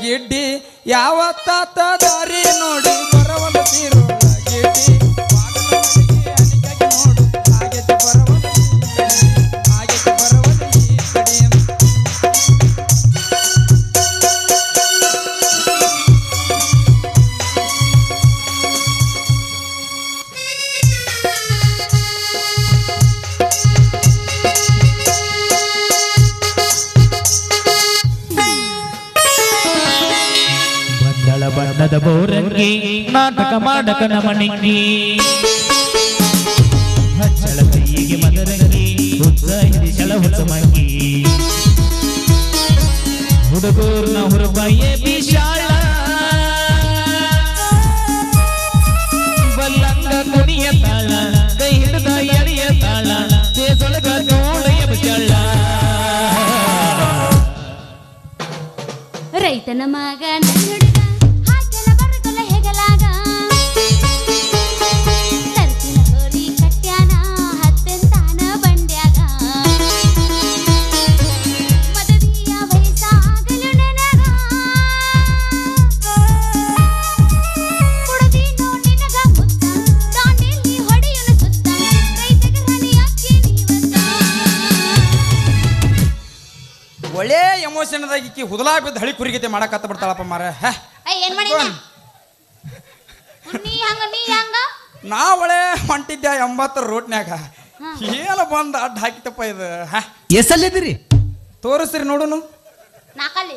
ಗಿಡ್ಡಿ ಯಾವತ್ತಾತ ದಾರಿ ನೋಡಿ ಬರವಲ ತೀರೋಳ ಗಿಡ್ಡಿ ನೋಡು ಆಗೈತಿ ಬರವಲ ಆಗೈತಿ ಬರವಲ ಈ ಕಡೆ ಬಣ್ಣದ ಬೋರಂಗಿ ನಾಟಕ ಮಾಡಕ ನಮಣಿಂಗಿ ಹಚ್ಚಳ ಕೈಯಿಗೆ ಮದರಂಗಿ ಹುಚ್ಚ ಹಿಡಿ ಚಳ ಹುಚ್ಚ ಮಂಗಿ ಹುಡುಗೂರ್ನ ಹುರುಬಾಯೇ ಬಿಶಾಳ ಬಲ್ಲಂಗ ಕುಣಿಯ ತಾಳ ಕೈ ಹಿಡಿದ ಎಳೆಯ ತಾಳ ದೇಸೊಳಗ ಗೋಳೆಯ ಬಿಚಾಳ ರೈತನ ಮಗ ನನ್ನ ಹಾಕಲ ಬರಗಲ ಹೆಗಲಾಗ ಸರ್ಕಿನ ಹೋರಿ ಕಟ್ಯಾನ ಹತ್ತೆಂತಾನ ಬಂಡ್ಯಾಗ ಮದುವೆಯ ವಯಸ್ಸಾಗಲು ನನಗ ಕೊಡದೀನೋ ನಿನಗ ಮುತ್ತ ದಾಂಡೇಲಿ ಹೊಡೆಯಲು ಸುತ್ತ ರೈತಗ ರಾಣಿ ಅಕ್ಕಿ ನೀವತ್ತ ಒಳ್ಳೆ ಎಮೋಷನ್ದಾಗಿ ಹುದಲಾ ಬಿದ್ದು ಹಳಿ ಕುರಿಗತೆ ಮಾಡಕತ್ತ ಬಿಡ್ತಾಳಪ್ಪ ಮಾರ ಏನ್ ಮಾಡಿನ ನೀ ಹಂಗ ನಾ ಒಳ್ಳೆ ಹೊಂಟಿದ್ದೆ 80 ರೂಟ್ನ್ಯಾಗ ಏನ ಬಂದ ಅಡ್ಡ ಹಾಕಿತಪ್ಪ ಇದು ಎಸಲ್ಲಿದ್ದೀರಿ ತೋರಿಸ್ರಿ ನೋಡುನು ನಾಕಲ್ಲಿ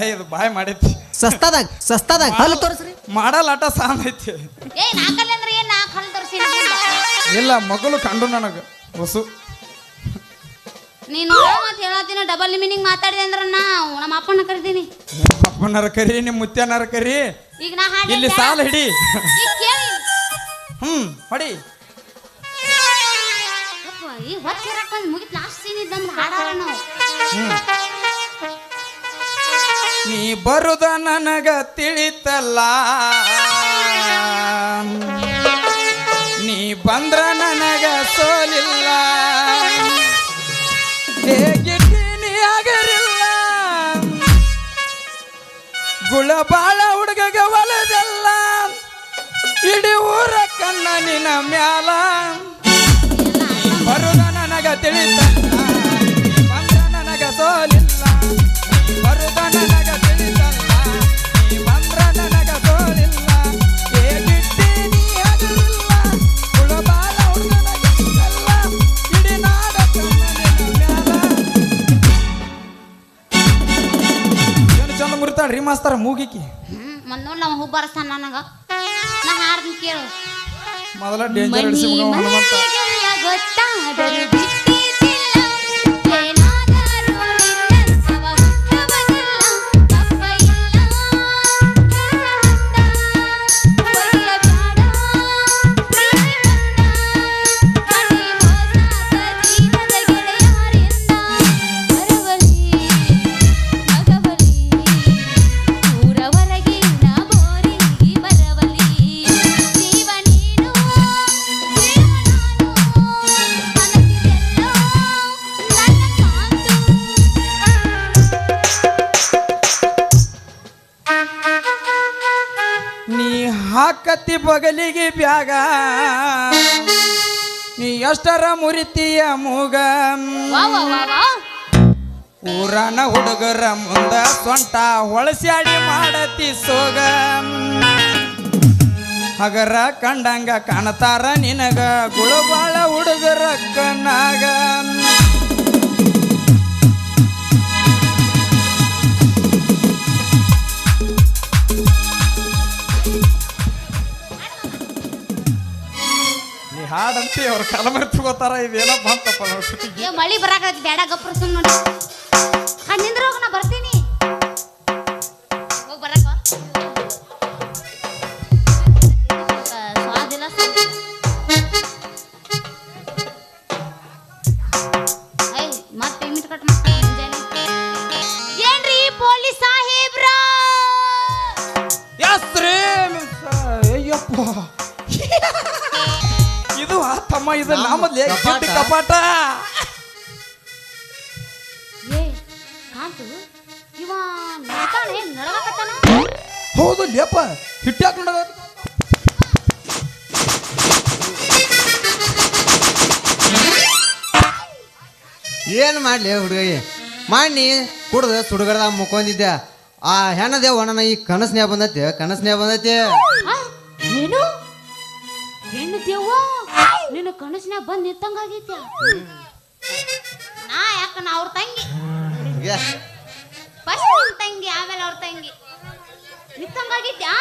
ಇದು ಬಾಯ್ ಮಾಡೈತಿ ಸಸ್ತಾದಾಗ ಹಲ್ಲು ತೋರಿಸ್ರಿ ಮಾಡಲ್ಲ ಆಟ ಸಾಂದ್ ಐತಿ ನಾಕಲ್ಲಿ ಅಂದ್ರೆ ಏನ್ ನಾಲ್ಕು ಹಲ್ಲು ತೋರಿಸಿ ಇಲ್ಲ ಮಗಳು ಕಂಡು ನನಗ ಹೊಸು ನೀನು ಮತ್ತೆ ಹೇಳತ್ತೀನಿ ಡಬಲ್ ಮೀನಿಂಗ್ ಮಾತಾಡಿದೆ ಅಂದ್ರೆ ನಾ ನಮ್ಮ ಅಪ್ಪನ ಕರಿತೀನಿ ಅಪ್ಪನರ ಕರಿ ನಿಮ್ಮ ಮುತ್ಯನರ ಕರಿ ಈಗ ನಾ ಹಾಡಿ ಇಲ್ಲಿ ಸಾಲ ಹಿಡಿ ಈಗ ಕೇಳಿ ಹೊಡಿ ಅಪ್ಪ ಈ ಹೊತ್ತು ಹಾಕೊಂಡು ಮುಗಿತ್ ಲಾಸ್ಟ್ ಸೀನ್ ಇದ್ದಂದ್ರೆ ಹಾಡಾರ ನಾವು ನೀ ಬರುದ ನನಗ ತಿಳಿತಲ್ಲ ನೀ ಬಂದ್ರ ನನಗ ಸೋಲಿಲ್ಲ ಹೇಗಿದ್ದೀನಿ ಆಗರಿಲ್ಲ ಗುಳ ಬಾಳ ಹುಡುಗಗ ಒಲದಲ್ಲ ಇಡೀ ಊರ ಕಣ್ಣ ನಿನ್ನ ಮ್ಯಾಲ ಬರುದ ನನಗ ತಿಳಿತಲ್ಲ ಬಂದ್ರ ನನಗ ಸೋಲಿಲ್ಲ ಬರುದ ನನಗ ತಿಳಿತಲ್ಲ ನೀ ಬಂದ್ರ ನನಗ ಸೋಲಿಲ್ಲ ಹೇಗಿದ್ದೀನಿ ಆಗರಿಲ್ಲ ಗುಳ ಬಾಳ ಹುಡುಗನಲ್ಲ ಇಡೀ ನಾಡ ಕಣ್ಣ ನಿನ್ನ ಚಂದ ಮುರಿತಾಳ್ರಿ ಮಾಸ್ತರ ಮೂಗಿಕಿ ನೋಡ್ ನಮ್ಮ ಹೂ ಬರಸ್ತಾನ ನನಗ ನಾ ಹಾಡ್ತೀನಿ ಕೇಳು ಮೊದಲ ಡೇಂಜರ್ ಹಿಡಿಸಿ ಮಗ ಹನುಮಂತ ಗೊತ್ತಾದರೂ ಬಿಟ್ಟಿದ್ದಿಲ್ಲ ಏನಾದರೂ ನಿನ್ನ ಸವ ಹುಟ್ಟುವುದಿಲ್ಲ ತಪ್ಪ ಇಲ್ಲ ಒಯ್ಯಬೇಡ ಪ್ರೀತಿ ಬಂದ ಮನೆ ಮೋಸ ಸದೀನದ ಗೆಳೆಯರಿಂದ ಬರವಲಿ ಮಗವಲಿ ಊರವರಗಿನ ಬೋರಿಗೆ ಬರವಲಿ ಜೀವ ನೀನು ನೀ ಹಾಕತ್ತಿ ಬಗಲಿಗೆ ಬ್ಯಾಗ ನೀ ಎಷ್ಟರ ಮುರಿತೀಯ ಮೂಗ ಊರನ ಹುಡುಗರ ಮುಂದ ಸೊಂಟ ಹೊಳಸ್ಯಾಡಿ ಮಾಡತಿ ಸೋಗ ಹಗರ ಕಂಡಂಗ ಕಾಣತಾರ ನಿನಗ ಗುಳುಬಾಳ ಹುಡುಗರ ಕಣ್ಣಾಗ ನೀ ಹಾಡಂತಿ ಅವ್ರ ಕಲಮರ್ತಿ ಗೊತ್ತಾರ ಇದೇನೋ ಬಂತಪ್ಪ ಏ ಮಳಿ ಬರಾಕತ್ತಿ ಬೇಡ ಗಪ್ರ ಸುಮ್ ನೋಡಿ ನಿಂದ್ರ ಹೋಗ ನಾ ಬರ್ತೀನಿ ಹೋಗ್ ಬರಕ ಸ್ವಾದಿಲ್ಲ ಮತ್ತೆ ಪೇಮೆಂಟ್ ಕಟ್ ಮಾಡ್ತೀನಿ ಏನ್ರಿ ಪೊಲೀಸ್ ಸಾಹೇಬ್ರ ಯಾಸ್ರಿ ಅಯ್ಯಪ್ಪ ಇದು ಆ ತಮ್ಮ ಇದು ನಮ್ಮಲ್ಲಿ ಕಪಾಟ ಏ ಕಾಂತು ಇವ ನಡ್ತಾನೆ ನಡಗಕತ್ತಾನ. ಹೌದು ಲೇಪ ಹಿಟ್ಟಾಕ್ ನೋಡ ಏನು ಮಾಡ್ಲಿ ಹುಡುಗಿ ಮಾಡಿ ಕುಡ್ದು ಸುಡುಗಡ್ದಾಗ ಮುಕ್ಕೊಂಡಿದ್ದೆ ಆ ಹೆಣ್ಣದೇ ಒಣ ಈ ಕನಸ್ನ್ಯಾಗ ಬಂದೈತಿ ಆ, ಏನು ಹೆಣ್ಣು ದೇವ್ವ ನಿನ್ನ ಕನಸಿನಾಗ ಬಂದ್ ನಿಂತಂಗಾಗೈತ್ಯ. ನಾ ಅವ್ರ ತಂಗಿ ಫಸ್ಟ್ ನಿನ್ ತಂಗಿ ಆಮೇಲೆ ಅವ್ರ ತಂಗಿ ನಿಂತಂಗಾಗಿದ್ಯಾ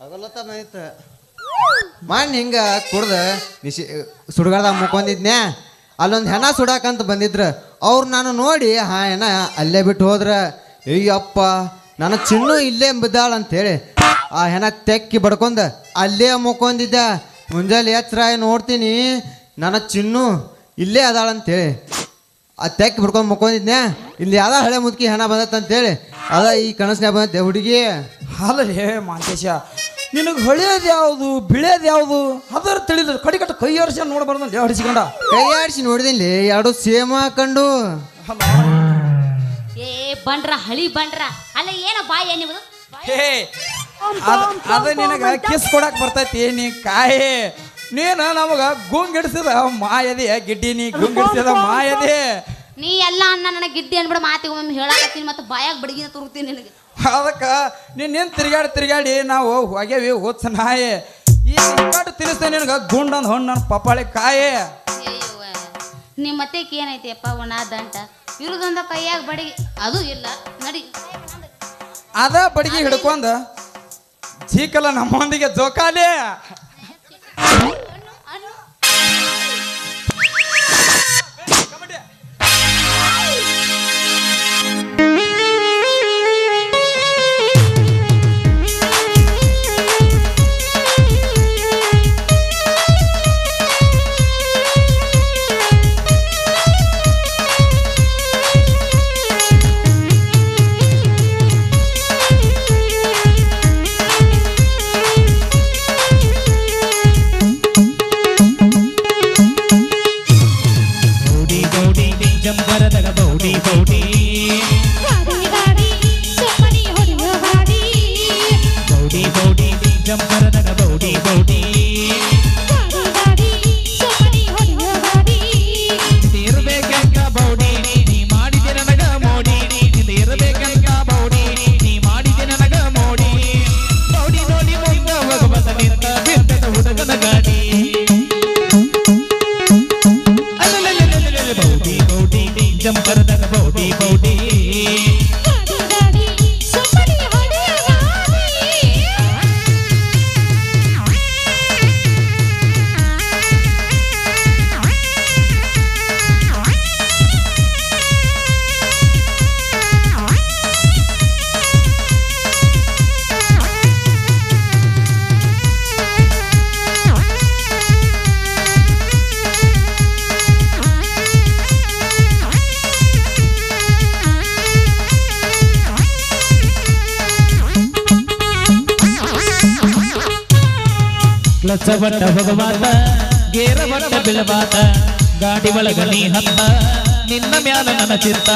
ಹಗಲತ್ತ ಬಂದಿತ್ತು ಮಾಡಿ ಹಿಂಗ ಕುಡ್ದು ಸುಡುಗಡ್ದಾಗ ಮುಕ್ಕೊಂಡಿದ್ನ್ಯಾ ಅಲ್ಲೊಂದು ಹೆಣ ಸುಡಾಕಂತ ಬಂದಿದ್ರು ಅವ್ರು ನಾನು ನೋಡಿ ಹೆಣ ಅಲ್ಲೇ ಬಿಟ್ಟು ಹೋದ್ರ ಅಯ್ಯಪ್ಪ ನನ್ನ ಚಿನ್ನು ಇಲ್ಲೇ ಬಿದ್ದಾಳ ಅಂತೇಳಿ ಆ ಹೆಣ ತೆಕ್ಕಿ ಬಡ್ಕೊಂಡ ಅಲ್ಲೇ ಮುಕ್ಕೊಂಡಿದ್ದ. ಮುಂಜಾನೆ ಎಚ್ಚರ ನೋಡ್ತೀನಿ ನನ್ನ ಚಿನ್ನು ಇಲ್ಲೇ ಅದಾಳ ಅಂತೇಳಿ ಆ ತೆಕ್ಕಿ ಬಿಡ್ಕೊಂಡು ಮುಕ್ಕೊಂಡಿದ್ನ್ಯಾ ಇಲ್ಲಿ ಯಾವ್ದ ಹಳೆ ಮುದುಕಿ ಹೆಣ ಬಂದತ್ತ ಅಂತೇಳಿ ಅದ ಈ ಕನಸ್ನ್ಯಾಗ ಬಂದೈತೆ ಹುಡುಗಿ. ಅಲ್ಲೇ ಮಾಂತೇಶ ನಿನಗೆ ಹೊಳೆಯೋದು ಯಾವುದು ಬಿಳಿಯೋದು ಯಾವುದು ಅದರ ತಿಳಿದ್ರು ಕಡಿಕಟ್ಟು ಕೈ ಆಡಿಸಿ ನೋಡ್ಬಾರ್ದು ಹಡಿಸಿಕೊಂಡ ಕೈ ಆಡಿಸಿ ನೋಡಿದಿಲ್ಲಿ ಎರಡು ಸೇಮ್ ಹಾಕೊಂಡು ಏ ಬಂಡ್ರ ಹಳಿ ಬಂಡ್ರ ಅಲ್ಲ ಏನ ಬಾಯಿ ನೀವು ಹೇ ಅದ ನಿನಗ ಕಿಸ್ ಕೊಡಕ್ ಬರ್ತೈತಿ ನೀ ಕಾಯಿ ನೀನು ನಮಗ ಗುಂಗಿಡಿಸಿದ ಮಾಯದೆ ಗಿಡ್ಡಿ ನೀ ಗುಂಗಿಡಿಸಿದ ಮಾಯದೆ ನೀ ಎಲ್ಲ ಅನ್ನ ನನಗೆ ಗಿಡ್ಡಿ ಅನ್ಬಿಡ ಮಾತಿಗೆ ಒಮ್ಮೆ ಹೇಳಾಕತ್ತೀನಿ ಮತ್ತೆ ಬಾಯಾಗ ಬಡಗಿನ ತುರುಕ್ತೀನಿ ನಿನಗೆ. ಅದಕ್ಕೆ ನೀನೇನು ತಿರುಗಾಡಿ ನಾವು ಹೋಗ್ಯವಿ ಓದ್ಸ ನಾಯಿ ಈ ಕಟ್ಟು ತಿನ್ನಿಸ್ತೇನೆ ನಿನಗೆ ಗುಂಡಂದು ಹಣ್ಣು ನನ್ನ ಪಪ್ಪಾಳಿ ಕಾಯಿ. ಅಯ್ಯವ್ವ ನಿಮ್ಮ ಮತ್ತೆಗೆ ಏನೈತಿ ಅಪ್ಪ ಒಣ ದಂಟ ಇರುದೊಂದ ಕೈಯಾಗ ಬಡಗಿ ಅದು ಇಲ್ಲ ನಡಿ. ಅದ ಬಡಗಿ ಹಿಡ್ಕೊಂಡ ಜೀಕಲ್ಲ ನಮ್ಮೊಂದಿಗೆ ಜೋಕಾಲಿ ಜಂಬರದಾಗ ಬೌಡಿ ಬೌಡಿ ಬೌಡಿ ಬೌಡಿ ಜಂಬರದಾಗ ಬೌಡಿ ಬೌಡಿ ಇರಬೇಕಂತ ಬೌಡಿ ನೀ ಮಾಡಿದೆ ನನಗ ಮೋಡಿ ಇರಬೇಕಂತ ಬೌಡಿ ನೀ ಮಾಡಿದೆ ನನಗ ಮೋಡಿ ಬೌಡಿ ನೋಡಿ ಮುಂದ ಹೋಗಬಲ್ಲ ನಿಂತ ಬಿಟ್ಟದ ಹುಡುಗನ ಗಾಡಿ ಬೌಡಿ ಬೌಡಿ ಜಂಬರದಾಗ ಬೌಡಿ ಬೌಡಿ ಕ್ಲಚ ಬಟ್ಟ ಹೋಗಬಾತ ಗೇರ ಬಟ್ಟ ಬೀಳಬಾತ ಗಾಡಿ ಒಳಗ ನೀ ಹತ್ತ ನಿನ್ನ ಮ್ಯಾಲ ನನ್ನ ಚಿತ್ತ